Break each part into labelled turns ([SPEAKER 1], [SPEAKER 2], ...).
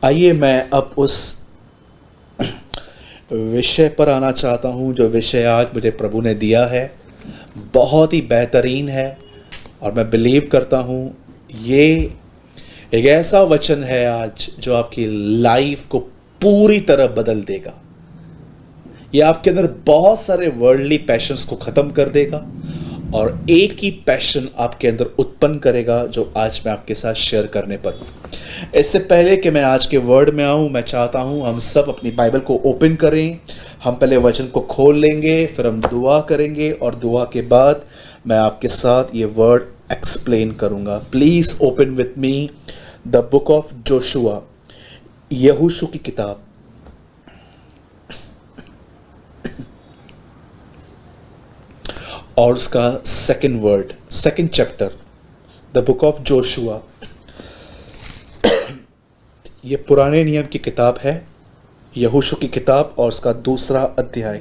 [SPEAKER 1] आइए मैं अब उस विषय पर आना चाहता हूँ जो विषय आज मुझे प्रभु ने दिया है। बहुत ही बेहतरीन है और मैं बिलीव करता हूँ ये एक ऐसा वचन है आज जो आपकी लाइफ को पूरी तरह बदल देगा। ये आपके अंदर बहुत सारे वर्ल्डली पैशंस को ख़त्म कर देगा और एक ही पैशन आपके अंदर उत्पन्न करेगा जो आज मैं आपके साथ शेयर करने पर हूँ। इससे पहले कि मैं आज के वर्ड में आऊँ, मैं चाहता हूँ हम सब अपनी बाइबल को ओपन करें। हम पहले वचन को खोल लेंगे, फिर हम दुआ करेंगे और दुआ के बाद मैं आपके साथ ये वर्ड एक्सप्लेन करूँगा। Please open with me the book of Joshua, यहोशू की किताब। और उसका second chapter, the book of Joshua. ये पुराने नियम की किताब है, यहोशू की किताब, और उसका दूसरा अध्याय।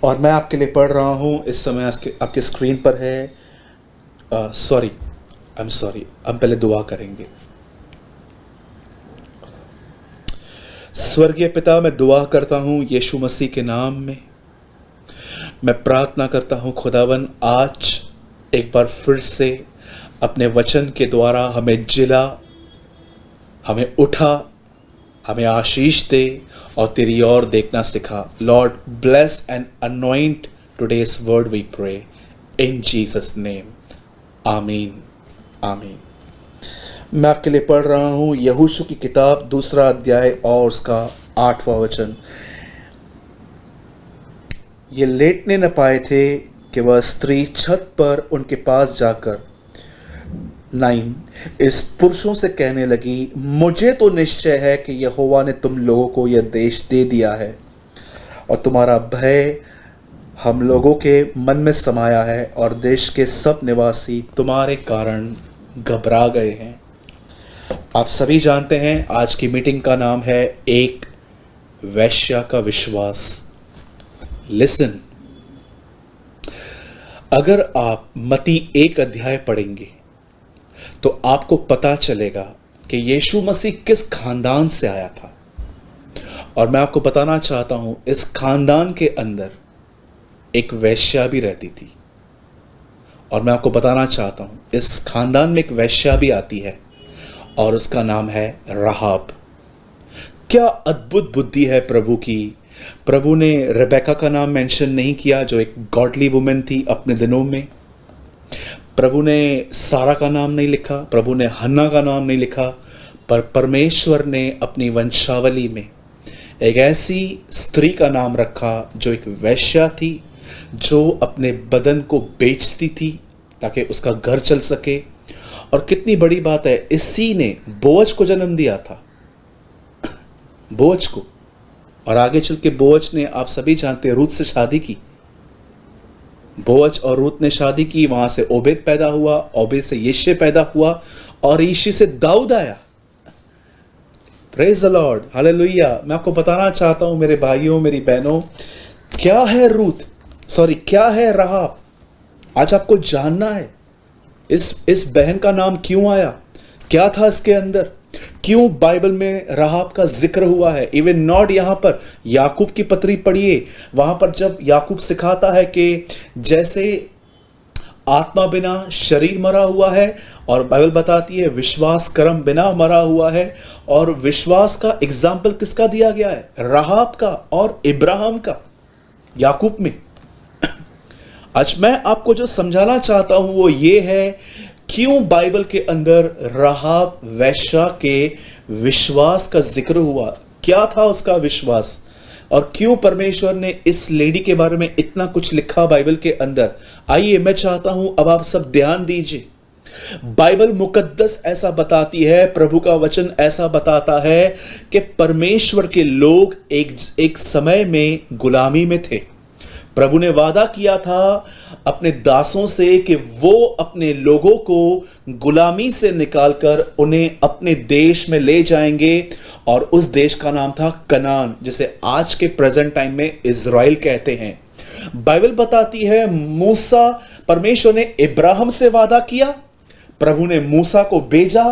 [SPEAKER 1] और मैं आपके लिए पढ़ रहा हूं, इस समय आपके स्क्रीन पर है। हम पहले दुआ करेंगे। स्वर्गीय पिता, मैं दुआ करता हूँ यीशु मसीह के नाम में। मैं प्रार्थना करता हूँ खुदावन, आज एक बार फिर से अपने वचन के द्वारा हमें जिला, हमें उठा, हमें आशीष दे और तेरी ओर देखना सिखा। Lord, bless and anoint today's word we pray in Jesus name, आमीन आमीन। मैं आपके लिए पढ़ रहा हूँ यहोशू की किताब, दूसरा अध्याय और उसका 8वां वचन। ये लेटने न पाए थे कि वह स्त्री छत पर उनके पास जाकर 9 इस पुरुषों से कहने लगी, मुझे तो निश्चय है कि यहोवा ने तुम लोगों को यह देश दे दिया है और तुम्हारा भय हम लोगों के मन में समाया है और देश के सब निवासी तुम्हारे कारण घबरा गए हैं। आप सभी जानते हैं आज की मीटिंग का नाम है एक वैश्या का विश्वास। लिसन, अगर आप मत्ती 1 अध्याय पढ़ेंगे तो आपको पता चलेगा कि यीशु मसीह किस खानदान से आया था। और मैं आपको बताना चाहता हूं, इस खानदान के अंदर एक वैश्या भी रहती थी। और मैं आपको बताना चाहता हूं, इस खानदान में एक वैश्या भी आती है और उसका नाम है राहाब। क्या अद्भुत बुद्धि है प्रभु की। प्रभु ने रेबेका का नाम मेंशन नहीं किया जो एक गॉडली वुमेन थी अपने दिनों में। प्रभु ने सारा का नाम नहीं लिखा, प्रभु ने हन्ना का नाम नहीं लिखा, पर परमेश्वर ने अपनी वंशावली में एक ऐसी स्त्री का नाम रखा जो एक वैश्या थी, जो अपने बदन को बेचती थी ताकि उसका घर चल सके। और कितनी बड़ी बात है, इसी ने बोअज को जन्म दिया था, बोअज को। और आगे चल के बोअज ने, आप सभी जानते हैं, रूत से शादी की। बोअज और रूत ने शादी की, वहां से ओबेद पैदा हुआ, ओबेद से यिशै पैदा हुआ और यिशै से दाऊद आया। Praise the Lord, hallelujah. मैं आपको बताना चाहता हूं मेरे भाइयों, मेरी बहनों, क्या है क्या है राहाब। आज आपको जानना है इस बहन का नाम क्यों आया, क्या था इसके अंदर, क्यों बाइबल में राहाब का जिक्र हुआ है। इवन नॉट यहां पर याकूब की पत्री पढ़िए, वहां पर जब याकूब सिखाता है कि जैसे आत्मा बिना शरीर मरा हुआ है, और बाइबल बताती है विश्वास कर्म बिना मरा हुआ है। और विश्वास का एग्जाम्पल किसका दिया गया है, राहाब का और इब्राहिम का, याकूब में। आज मैं आपको जो समझाना चाहता हूं वो ये है, क्यों बाइबल के अंदर राहाब वैश्या के विश्वास का जिक्र हुआ, क्या था उसका विश्वास, और क्यों परमेश्वर ने इस लेडी के बारे में इतना कुछ लिखा बाइबल के अंदर। आइए, मैं चाहता हूं अब आप सब ध्यान दीजिए। बाइबल मुकद्दस ऐसा बताती है, प्रभु का वचन ऐसा बताता है कि परमेश्वर के लोग एक समय में गुलामी में थे। प्रभु ने वादा किया था अपने दासों से कि वो अपने लोगों को गुलामी से निकालकर उन्हें अपने देश में ले जाएंगे, और उस देश का नाम था कनान, जिसे आज के प्रेजेंट टाइम में इज़राइल कहते हैं। बाइबल बताती है मूसा, परमेश्वर ने इब्राहिम से वादा किया, प्रभु ने मूसा को भेजा,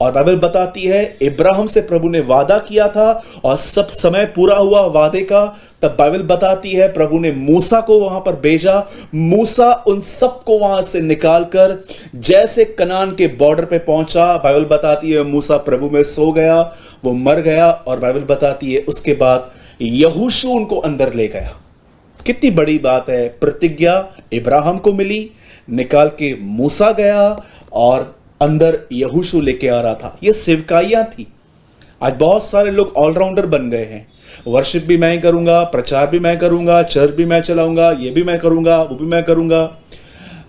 [SPEAKER 1] और बाइबल बताती है इब्राहिम से प्रभु ने वादा किया था और सब समय पूरा हुआ वादे का। तब बाइबल बताती है प्रभु ने मूसा को वहां पर भेजा। मूसा उन सबको वहां से निकालकर जैसे कनान के बॉर्डर पे पहुंचा, बाइबल बताती है मूसा प्रभु में सो गया, वो मर गया, और बाइबल बताती है उसके बाद यहोशू उनको अंदर ले गया। कितनी बड़ी बात है। प्रतिज्ञा इब्राहिम को मिली, निकाल के मूसा गया, और अंदर यहोशू लेके आ रहा था। ये सेवकाइयां थी। आज बहुत सारे लोग ऑलराउंडर बन गए हैं। वर्शिप भी मैं करूंगा, प्रचार भी मैं करूंगा, चर्च भी मैं चलाऊंगा, ये भी मैं करूंगा, वो भी मैं करूंगा।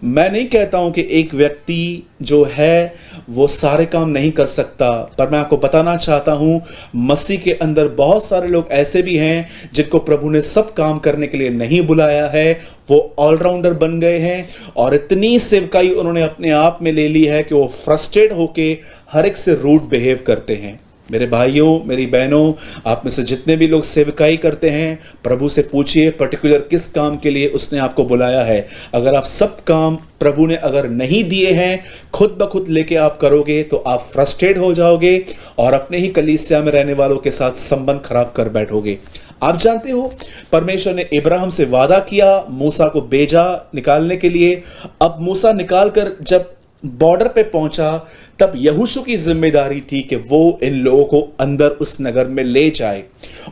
[SPEAKER 1] मैं नहीं कहता हूं कि एक व्यक्ति जो है वो सारे काम नहीं कर सकता, पर मैं आपको बताना चाहता हूं मसीह के अंदर बहुत सारे लोग ऐसे भी हैं जिनको प्रभु ने सब काम करने के लिए नहीं बुलाया है। वो ऑलराउंडर बन गए हैं और इतनी सेवकाई उन्होंने अपने आप में ले ली है कि वो फ्रस्ट्रेट होके हर एक से रूड बिहेव करते हैं। मेरे भाइयों, मेरी बहनों, आप में से जितने भी लोग सेवकाई करते हैं, प्रभु से पूछिए पर्टिकुलर किस काम के लिए उसने आपको बुलाया है। अगर आप सब काम प्रभु ने अगर नहीं दिए हैं, खुद ब खुद लेके आप करोगे तो आप फ्रस्ट्रेट हो जाओगे और अपने ही कलीसिया में रहने वालों के साथ संबंध खराब कर बैठोगे। आप जानते हो परमेश्वर ने इब्राहिम से वादा किया, मूसा को भेजा निकालने के लिए। अब मूसा निकालकर जब बॉर्डर पे पहुंचा, तब यहोशू की जिम्मेदारी थी कि वो इन लोगों को अंदर उस नगर में ले जाए।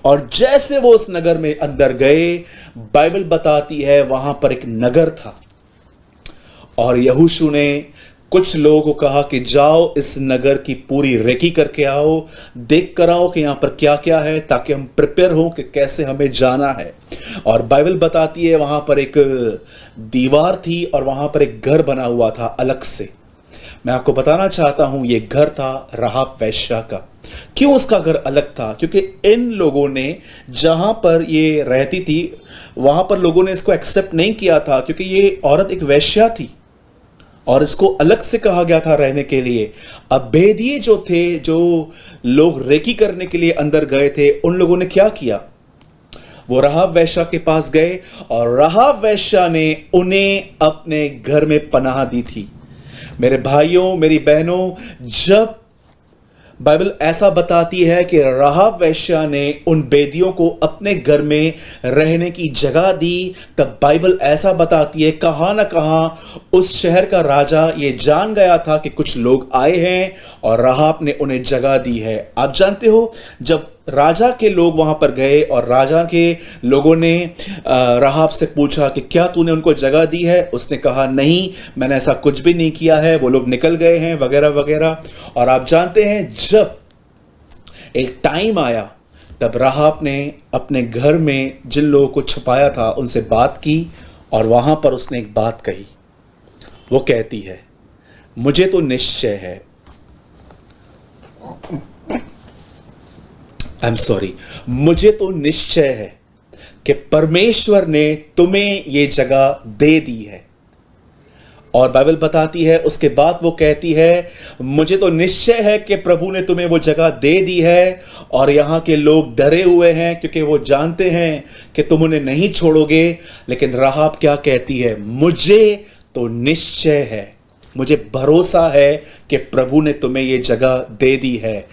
[SPEAKER 1] और जैसे वो उस नगर में अंदर गए, बाइबल बताती है वहां पर एक नगर था, और यहोशू ने कुछ लोगों को कहा कि जाओ इस नगर की पूरी रेकी करके आओ, देख कर आओ कि यहां पर क्या क्या है, ताकि हम प्रिपेयर हो कि कैसे हमें जाना है। और बाइबल बताती है वहां पर एक दीवार थी और वहां पर एक घर बना हुआ था अलग से। मैं आपको बताना चाहता हूं ये घर था राहाब वेश्या का। क्यों उसका घर अलग था? क्योंकि इन लोगों ने जहां पर ये रहती थी वहां पर लोगों ने इसको एक्सेप्ट नहीं किया था, क्योंकि ये औरत एक वेश्या थी और इसको अलग से कहा गया था रहने के लिए। अब भेदिए जो थे, जो लोग रेकी करने के लिए अंदर गए थे, उन लोगों ने क्या किया? वो राहाब वेश्या के पास गए और राहाब वेश्या ने उन्हें अपने घर में पनाह दी थी। मेरे भाइयों, मेरी बहनों, जब बाइबल ऐसा बताती है कि राहाब वेश्या ने उन बेदियों को अपने घर में रहने की जगह दी, तब बाइबल ऐसा बताती है कहां ना कहां उस शहर का राजा ये जान गया था कि कुछ लोग आए हैं और राहाब ने उन्हें जगह दी है। आप जानते हो, जब राजा के लोग वहां पर गए और राजा के लोगों ने राहाब से पूछा कि क्या तूने उनको जगह दी है, उसने कहा नहीं, मैंने ऐसा कुछ भी नहीं किया है, वो लोग निकल गए हैं वगैरह वगैरह। और आप जानते हैं जब एक टाइम आया तब राहाब ने अपने घर में जिन लोगों को छुपाया था उनसे बात की और वहां पर उसने एक बात कही। वो कहती है, मुझे तो निश्चय है, मुझे तो निश्चय है कि परमेश्वर ने तुम्हें यह जगह दे दी है। और बाइबल बताती है उसके बाद वो कहती है, मुझे तो निश्चय है कि प्रभु ने तुम्हें वो जगह दे दी है। और यहां के लोग डरे हुए हैं क्योंकि वो जानते हैं कि तुम उन्हें नहीं छोड़ोगे। लेकिन राहाब क्या कहती है? मुझे तो निश्चय है, मुझे भरोसा है कि प्रभु ने तुम्हें यह जगह दे दी है।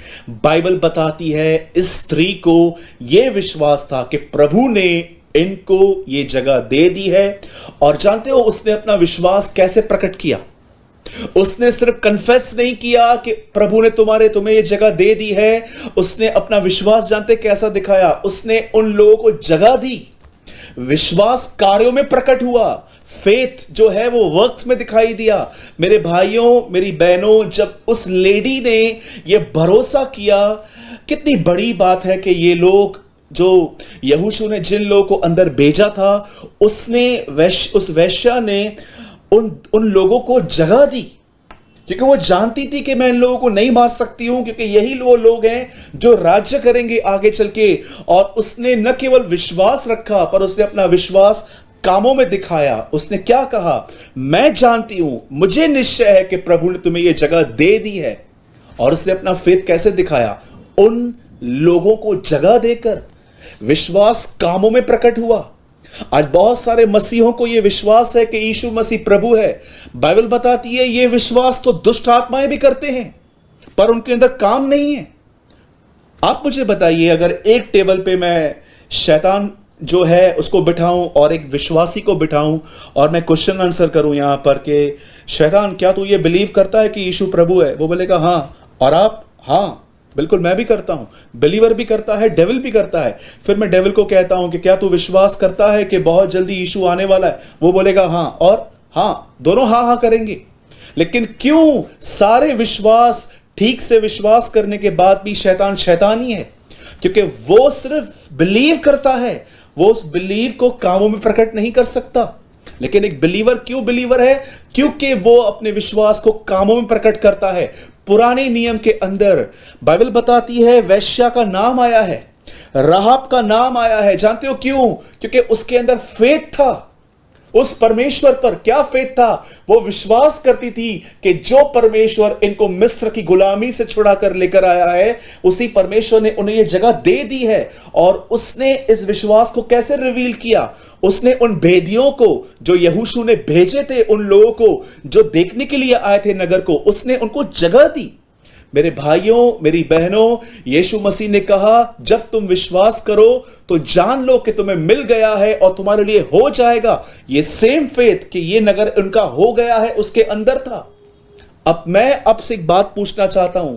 [SPEAKER 1] बाइबल बताती है इस स्त्री को यह विश्वास था कि प्रभु ने इनको यह जगह दे दी है। और जानते हो उसने अपना विश्वास कैसे प्रकट किया? उसने सिर्फ कन्फेस नहीं किया कि प्रभु ने तुम्हें यह जगह दे दी है, उसने अपना विश्वास जानते कैसा दिखाया? उसने उन लोगों को जगह दी। विश्वास कार्यों में प्रकट हुआ। फेथ जो है वो वर्क्स में दिखाई दिया। मेरे भाइयों, मेरी बहनों, जब उस लेडी ने यह भरोसा किया, कितनी बड़ी बात है कि ये लोग जो यहोशू ने जिन लोगों को अंदर भेजा था, उसने उस वेश्या ने उन लोगों को जगह दी, क्योंकि वो जानती थी कि मैं इन लोगों को नहीं मार सकती हूं, क्योंकि यही वो लोग हैं जो राज्य करेंगे आगे चल के। और उसने न केवल विश्वास रखा, पर उसने अपना विश्वास कामों में दिखाया। उसने क्या कहा? मैं जानती हूं, मुझे निश्चय है कि प्रभु ने तुम्हें यह जगह दे दी है। और उसने अपना फेथ कैसे दिखाया? उन लोगों को जगह देकर। विश्वास कामों में प्रकट हुआ। आज बहुत सारे मसीहों को यह विश्वास है कि यीशु मसीह प्रभु है। बाइबल बताती है यह विश्वास तो दुष्ट आत्माएं भी करते हैं, पर उनके अंदर काम नहीं है। आप मुझे बताइए, अगर एक टेबल पे मैं शैतान जो है उसको बिठाऊं और एक विश्वासी को बिठाऊं और मैं क्वेश्चन आंसर करूं यहां पर कि शैतान, क्या तू ये बिलीव करता है कि यीशु प्रभु है? वो बोलेगा हां। और आप? हां, बिल्कुल मैं भी करता हूं। बिलीवर भी करता है, डेविल भी करता है। फिर मैं डेविल को कहता हूं कि क्या तू विश्वास करता है कि बहुत जल्दी यीशु आने वाला है? वो बोलेगा हां। और हां, दोनों हां हां करेंगे। लेकिन क्यों सारे विश्वास, ठीक से विश्वास करने के बाद भी शैतान शैतान ही है? क्योंकि वो सिर्फ बिलीव करता है, वो उस बिलीव को कामों में प्रकट नहीं कर सकता। लेकिन एक बिलीवर क्यों बिलीवर है? क्योंकि वो अपने विश्वास को कामों में प्रकट करता है। पुराने नियम के अंदर बाइबल बताती है वेश्या का नाम आया है, राहाब का नाम आया है। जानते हो क्यों? क्योंकि उसके अंदर फेथ था उस परमेश्वर पर। क्या फेथ था? वो विश्वास करती थी कि जो परमेश्वर इनको मिस्र की गुलामी से छुड़ा कर लेकर आया है, उसी परमेश्वर ने उन्हें ये जगह दे दी है। और उसने इस विश्वास को कैसे रिवील किया? उसने उन भेदियों को जो यहोशू ने भेजे थे, उन लोगों को जो देखने के लिए आए थे नगर को, उसने उनको जगह दी। मेरे भाइयों, मेरी बहनों, यीशु मसीह ने कहा जब तुम विश्वास करो तो जान लो कि तुम्हें मिल गया है और तुम्हारे लिए हो जाएगा। ये सेम फेथ कि ये नगर उनका हो गया है, उसके अंदर था। अब मैं आपसे एक बात पूछना चाहता हूं,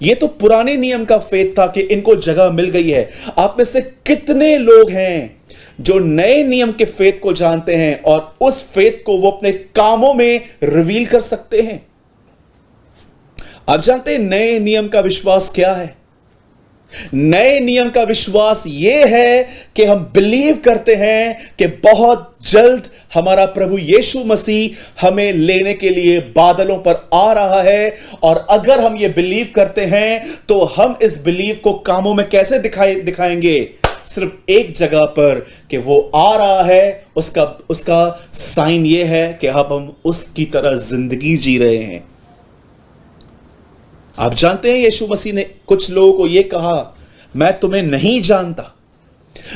[SPEAKER 1] ये तो पुराने नियम का फेथ था कि इनको जगह मिल गई है। आप में से कितने लोग हैं जो नए नियम के फेथ को जानते हैं और उस फेथ को वो अपने कामों में रिवील कर सकते हैं? आप जानते हैं नए नियम का विश्वास क्या है? नए नियम का विश्वास यह है कि हम बिलीव करते हैं कि बहुत जल्द हमारा प्रभु यीशु मसीह हमें लेने के लिए बादलों पर आ रहा है। और अगर हम ये बिलीव करते हैं तो हम इस बिलीव को कामों में कैसे दिखाएंगे? सिर्फ एक जगह पर कि वो आ रहा है, उसका साइन ये है कि अब हम उसकी तरह जिंदगी जी रहे हैं। आप जानते हैं यीशु मसीह ने कुछ लोगों को यह कहा, मैं तुम्हें नहीं जानता।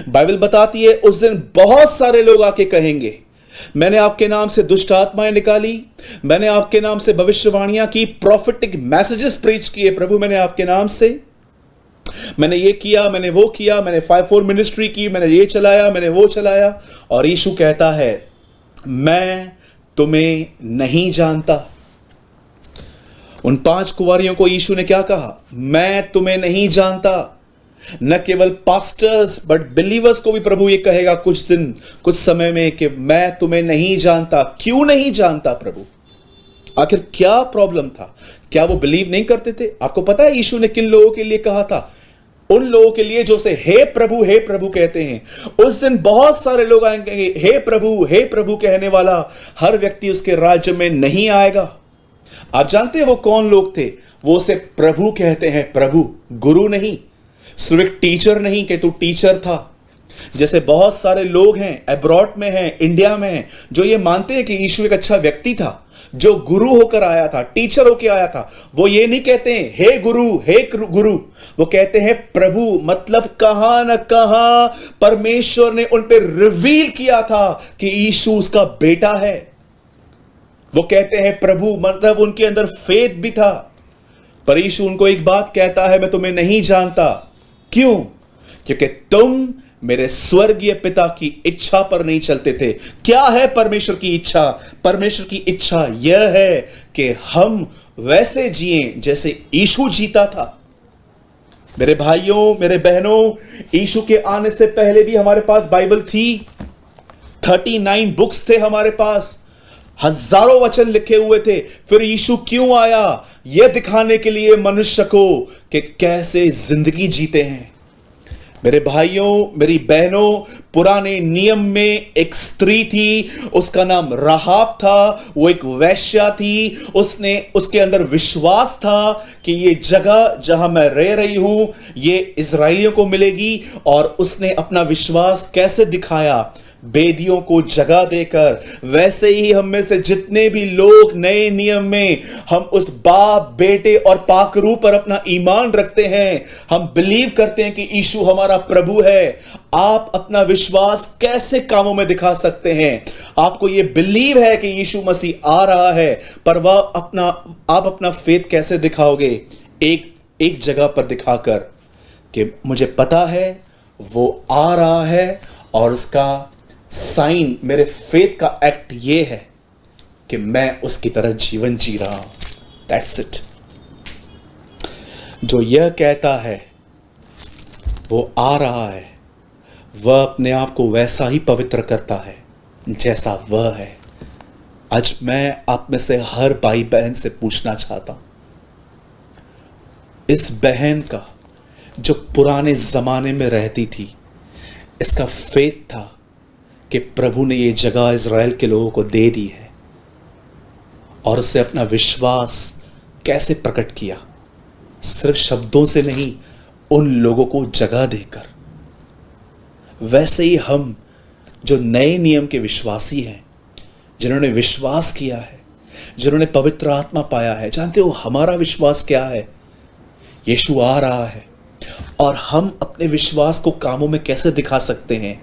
[SPEAKER 1] बाइबल बताती है उस दिन बहुत सारे लोग आके कहेंगे, मैंने आपके नाम से दुष्ट आत्माएं निकाली, मैंने आपके नाम से भविष्यवाणियां की, प्रॉफिटिक मैसेजेस प्रीच किए प्रभु मैंने आपके नाम से, मैंने ये किया, मैंने वो किया, मैंने 5-4 मिनिस्ट्री की, मैंने ये चलाया, मैंने वो चलाया। और यीशु कहता है मैं तुम्हें नहीं जानता। उन 5 कुंवारियों को यीशु ने क्या कहा? मैं तुम्हें नहीं जानता। न केवल पास्टर्स बट बिलीवर्स को भी प्रभु ये कहेगा कुछ समय में कि मैं तुम्हें नहीं जानता। क्यों नहीं जानता प्रभु? आखिर क्या प्रॉब्लम था? क्या वो बिलीव नहीं करते थे? आपको पता है यीशु ने किन लोगों के लिए कहा था? उन लोगों के लिए जो से हे प्रभु कहते हैं। उस दिन बहुत सारे लोग आएंगे, हे प्रभु कहने वाला हर व्यक्ति उसके राज्य में नहीं आएगा। आप जानते हैं वो कौन लोग थे? वो उसे प्रभु कहते हैं, प्रभु, गुरु नहीं, सिर्फ एक टीचर नहीं कि तू टीचर था। जैसे बहुत सारे लोग हैं अब्रॉड में हैं, इंडिया में हैं, जो ये मानते हैं कि यीशु एक अच्छा व्यक्ति था, जो गुरु होकर आया था, टीचर होकर आया था। वो ये नहीं कहते हैं हे गुरु, वो कहते हैं प्रभु। मतलब कहां न कहां परमेश्वर ने उन पर रिवील किया था कि यीशु उसका बेटा है। वो कहते हैं प्रभु, मतलब उनके अंदर फेथ भी था। पर यीशु उनको एक बात कहता है, मैं तुम्हें नहीं जानता। क्यों? क्योंकि तुम मेरे स्वर्गीय पिता की इच्छा पर नहीं चलते थे। क्या है परमेश्वर की इच्छा? परमेश्वर की इच्छा यह है कि हम वैसे जिएं जैसे यीशु जीता था। मेरे भाइयों, मेरे बहनों, यीशु के आने से पहले भी हमारे पास बाइबल थी। 39 बुक्स थे हमारे पास, हजारों वचन लिखे हुए थे। फिर यीशु क्यों आया? यह दिखाने के लिए मनुष्य को कि कैसे जिंदगी जीते हैं। मेरे भाइयों, मेरी बहनों, पुराने नियम में एक स्त्री थी, उसका नाम राहाब था। वो एक वैश्या थी। उसके अंदर विश्वास था कि ये जगह जहां मैं रह रही हूं ये इजराइलियों को मिलेगी। और उसने अपना विश्वास कैसे दिखाया? बेदियों को जगह देकर, वैसे ही हम में से जितने भी लोग नए नियम में हम उस बाप, बेटे और पाकरू पर अपना ईमान रखते हैं, हम बिलीव करते हैं कि यीशु हमारा प्रभु है, आप अपना विश्वास कैसे कामों में दिखा सकते हैं? आपको यह बिलीव है कि यीशु मसीह आ रहा है, पर आप अपना फेथ कैसे दिखाओगे? एक जगह पर दिखाकर कि मुझे पता है वो आ रहा है और उसका साइन, मेरे फेथ का एक्ट ये है कि मैं उसकी तरह जीवन जी रहा हूं। That's it. जो यह कहता है वो आ रहा है, वह अपने आप को वैसा ही पवित्र करता है जैसा वह है। आज मैं आप में से हर भाई बहन से पूछना चाहता हूं, इस बहन का जो पुराने जमाने में रहती थी, इसका फेथ था कि प्रभु ने ये जगह इज़राइल के लोगों को दे दी है, और उससे अपना विश्वास कैसे प्रकट किया? सिर्फ शब्दों से नहीं, उन लोगों को जगह देकर। वैसे ही हम जो नए नियम के विश्वासी हैं, जिन्होंने विश्वास किया है, जिन्होंने पवित्र आत्मा पाया है, जानते हो हमारा विश्वास क्या है? यीशु आ रहा है, और हम अपने विश्वास को कामों में कैसे दिखा सकते हैं?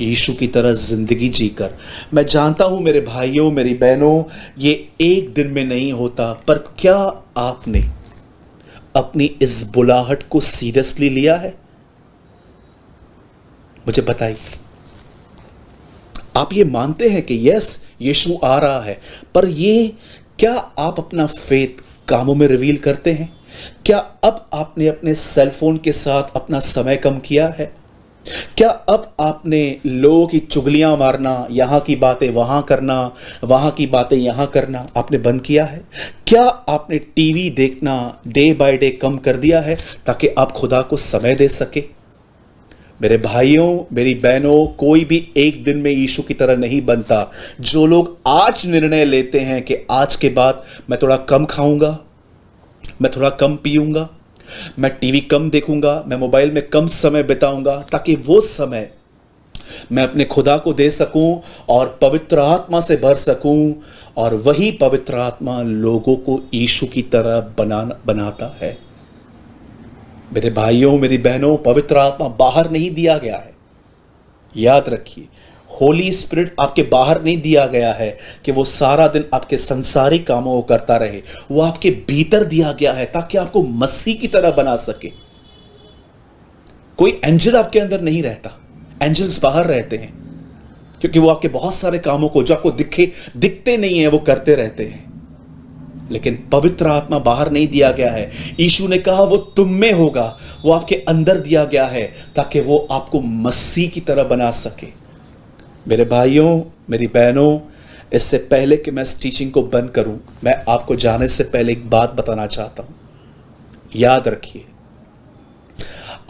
[SPEAKER 1] यीशु की तरह जिंदगी जीकर। मैं जानता हूं मेरे भाइयों, मेरी बहनों, ये एक दिन में नहीं होता, पर क्या आपने अपनी इस बुलाहट को सीरियसली लिया है? मुझे बताइए, आप ये मानते हैं कि यस यीशु आ रहा है, पर ये क्या आप अपना फेथ कामों में रिवील करते हैं? क्या अब आपने अपने सेलफोन के साथ अपना समय कम किया है? क्या अब आपने लोगों की चुगलियां मारना, यहां की बातें वहां करना, वहां की बातें यहां करना आपने बंद किया है? क्या आपने टीवी देखना डे बाय डे कम कर दिया है ताकि आप खुदा को समय दे सके? मेरे भाइयों, मेरी बहनों, कोई भी एक दिन में यीशु की तरह नहीं बनता। जो लोग आज निर्णय लेते हैं कि आज के बाद मैं थोड़ा कम खाऊंगा, मैं थोड़ा कम पीऊंगा, मैं टीवी कम देखूंगा, मैं मोबाइल में कम समय बिताऊंगा, ताकि वो समय मैं अपने खुदा को दे सकूं और पवित्र आत्मा से भर सकूं, और वही पवित्र आत्मा लोगों को यीशु की तरह बनाता है। मेरे भाइयों, मेरी बहनों, पवित्र आत्मा बाहर नहीं दिया गया है। याद रखिए, होली स्पिरिट आपके बाहर नहीं दिया गया है कि वो सारा दिन आपके संसारिक कामों को करता रहे। वो आपके भीतर दिया गया है ताकि आपको मसीह की तरह बना सके। कोई एंजल आपके अंदर नहीं रहता, एंजल्स बाहर रहते हैं, क्योंकि वो आपके बहुत सारे कामों को जो आपको दिखते नहीं है वो करते रहते हैं। लेकिन पवित्र आत्मा बाहर नहीं दिया गया है। यीशु ने कहा वो तुम में होगा, वो आपके अंदर दिया गया है ताकि वो आपको मसीह की तरह बना सके। मेरे भाइयों, मेरी बहनों, इससे पहले कि मैं इस टीचिंग को बंद करूं, मैं आपको जाने से पहले एक बात बताना चाहता हूं। याद रखिए,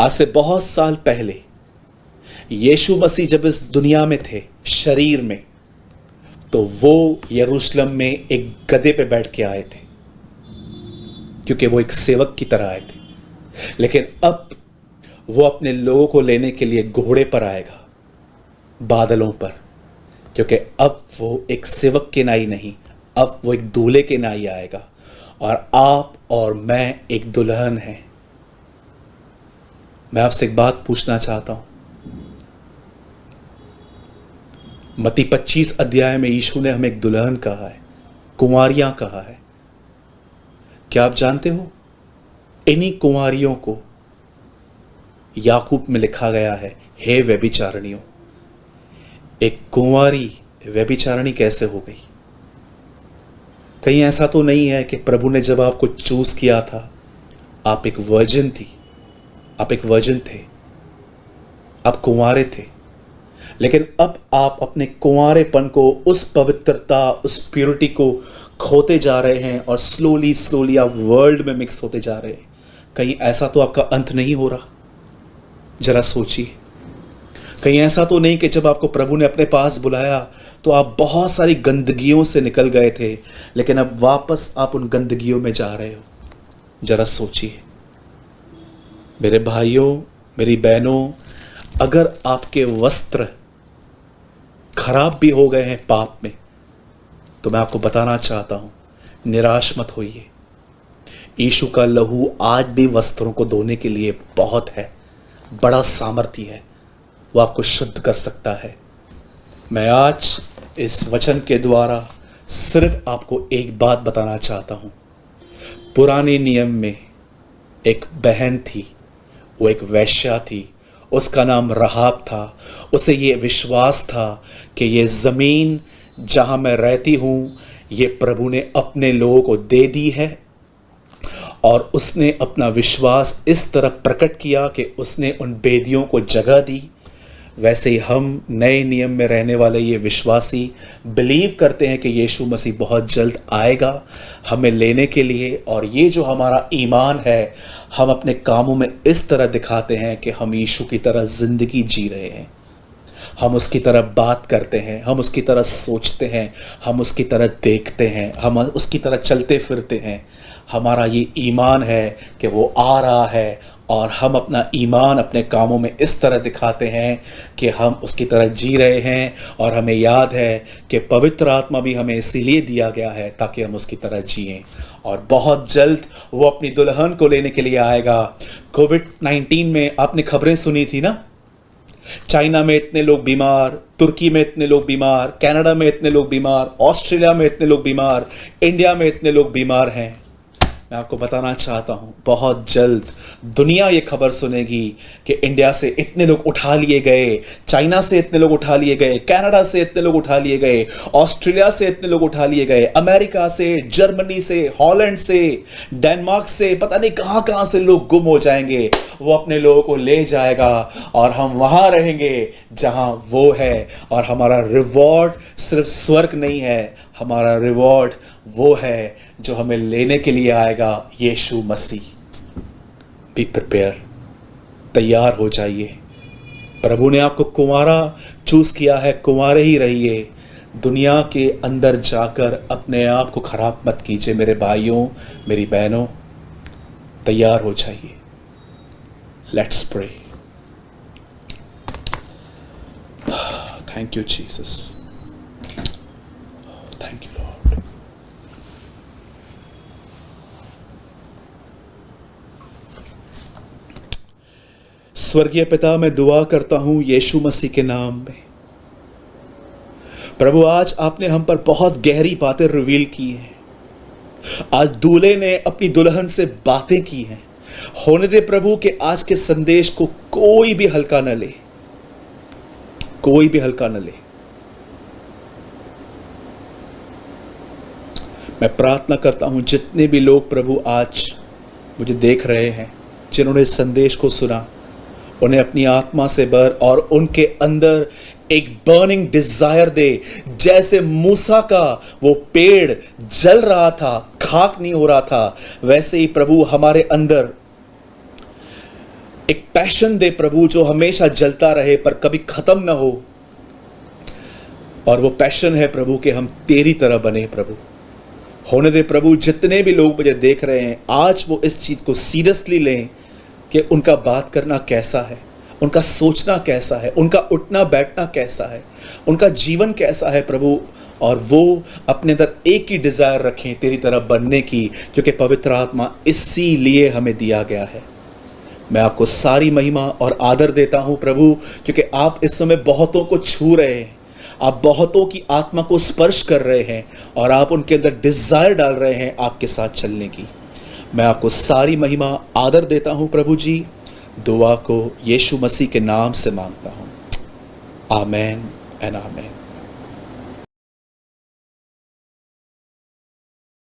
[SPEAKER 1] आज से बहुत साल पहले यीशु मसीह जब इस दुनिया में थे शरीर में, तो वो यरूशलेम में एक गधे पे बैठ के आए थे, क्योंकि वो एक सेवक की तरह आए थे। लेकिन अब वो अपने लोगों को लेने के लिए घोड़े पर आएगा, बादलों पर, क्योंकि अब वो एक सेवक के नाई नहीं, अब वो एक दूल्हे के नाई आएगा, और आप और मैं एक दुल्हन हैं। मैं आपसे एक बात पूछना चाहता हूं। मत्ती 25 अध्याय में यीशु ने हमें एक दुल्हन कहा है, कुंवारियां कहा है। क्या आप जानते हो, इन्हीं कुंवारियों को याकूब में लिखा गया है, हे व्यभिचारिणियों। एक कुंवारी व्यभिचारिणी कैसे हो गई? कहीं ऐसा तो नहीं है कि प्रभु ने जब आपको चूज किया था, आप एक वर्जिन थी, आप एक वर्जिन थे, आप कुंवारे थे, लेकिन अब आप अपने कुंवारेपन को, उस पवित्रता, उस प्योरिटी को खोते जा रहे हैं, और स्लोली स्लोली आप वर्ल्ड में मिक्स होते जा रहे हैं। कहीं ऐसा तो आपका अंत नहीं हो रहा? जरा सोचिए, कहीं ऐसा तो नहीं कि जब आपको प्रभु ने अपने पास बुलाया तो आप बहुत सारी गंदगियों से निकल गए थे, लेकिन अब वापस आप उन गंदगियों में जा रहे हो? जरा सोचिए। मेरे भाइयों, मेरी बहनों, अगर आपके वस्त्र खराब भी हो गए हैं पाप में, तो मैं आपको बताना चाहता हूं, निराश मत होइए। यीशु का लहू आज भी वस्त्रों को धोने के लिए बहुत है, बड़ा सामर्थ्य है, वो आपको शुद्ध कर सकता है। मैं आज इस वचन के द्वारा सिर्फ आपको एक बात बताना चाहता हूं। पुराने नियम में एक बहन थी, वो एक वेश्या थी, उसका नाम रहाब था। उसे ये विश्वास था कि ये ज़मीन जहां मैं रहती हूं ये प्रभु ने अपने लोगों को दे दी है, और उसने अपना विश्वास इस तरह प्रकट किया कि उसने उन बेदियों को जगह दी। वैसे ही हम नए नियम में रहने वाले ये विश्वासी बिलीव करते हैं कि यीशु मसीह बहुत जल्द आएगा हमें लेने के लिए, और ये जो हमारा ईमान है हम अपने कामों में इस तरह दिखाते हैं कि हम यीशु की तरह ज़िंदगी जी रहे हैं, हम उसकी तरह बात करते हैं, हम उसकी तरह सोचते हैं, हम उसकी तरह देखते हैं, हम उसकी तरह चलते फिरते हैं। हमारा ये ईमान है कि वो आ रहा है, और हम अपना ईमान अपने कामों में इस तरह दिखाते हैं कि हम उसकी तरह जी रहे हैं। और हमें याद है कि पवित्र आत्मा भी हमें इसीलिए दिया गया है ताकि हम उसकी तरह जिएं, और बहुत जल्द वो अपनी दुल्हन को लेने के लिए आएगा। कोविड-19 में आपने खबरें सुनी थी ना, चाइना में इतने लोग बीमार, तुर्की में इतने लोग बीमार, कनाडा में इतने लोग बीमार, ऑस्ट्रेलिया में इतने लोग बीमार, इंडिया में इतने लोग बीमार हैं। मैं आपको बताना चाहता हूं, बहुत जल्द दुनिया ये खबर सुनेगी कि इंडिया से इतने लोग उठा लिए गए, चाइना से इतने लोग उठा लिए गए, कनाडा से इतने लोग उठा लिए गए, ऑस्ट्रेलिया से इतने लोग उठा लिए गए, अमेरिका से, जर्मनी से, हॉलैंड से, डेनमार्क से, पता नहीं कहां कहां से लोग गुम हो जाएंगे। वो अपने लोगों को ले जाएगा और हम वहां रहेंगे जहां वो है। और हमारा रिवॉर्ड सिर्फ स्वर्ग नहीं है, हमारा रिवॉर्ड वो है जो हमें लेने के लिए आएगा, यीशु मसीह। बी प्रिपेयर, तैयार हो जाइए। प्रभु ने आपको कुंवारा चूज किया है, कुंवारे ही रहिए। दुनिया के अंदर जाकर अपने आप को खराब मत कीजिए मेरे भाइयों, मेरी बहनों, तैयार हो जाइए। Let's pray. Thank you Jesus, thank you Lord. स्वर्गीय पिता, मैं दुआ करता हूं यीशु मसीह के नाम में। प्रभु, आज आपने हम पर बहुत गहरी बातें रिवील की हैं। आज दूल्हे ने अपनी दुल्हन से बातें की हैं। होने दे प्रभु कि आज के संदेश को कोई भी हल्का न ले, कोई भी हल्का न ले। मैं प्रार्थना करता हूं जितने भी लोग प्रभु आज मुझे देख रहे हैं, जिन्होंने इस संदेश को सुना, उन्हें अपनी आत्मा से भर और उनके अंदर एक बर्निंग डिजायर दे। जैसे मूसा का वो पेड़ जल रहा था, खाक नहीं हो रहा था, वैसे ही प्रभु हमारे अंदर एक पैशन दे प्रभु, जो हमेशा जलता रहे पर कभी खत्म ना हो। और वो पैशन है प्रभु कि हम तेरी तरह बने। प्रभु होने दे प्रभु, जितने भी लोग मुझे देख रहे हैं आज वो इस चीज को सीरियसली लें कि उनका बात करना कैसा है, उनका सोचना कैसा है, उनका उठना बैठना कैसा है, उनका जीवन कैसा है प्रभु, और वो अपने अंदर एक ही डिजायर रखें तेरी तरह बनने की, क्योंकि पवित्र आत्मा इसीलिए हमें दिया गया है। मैं आपको सारी महिमा और आदर देता हूं प्रभु, क्योंकि आप इस समय बहुतों को छू रहे हैं, आप बहुतों की आत्मा को स्पर्श कर रहे हैं, और आप उनके अंदर डिजायर डाल रहे हैं आपके साथ चलने की। मैं आपको सारी महिमा आदर देता हूं प्रभु जी। दुआ को यीशु मसीह के नाम से मांगता हूं, आमेन एंड आमेन।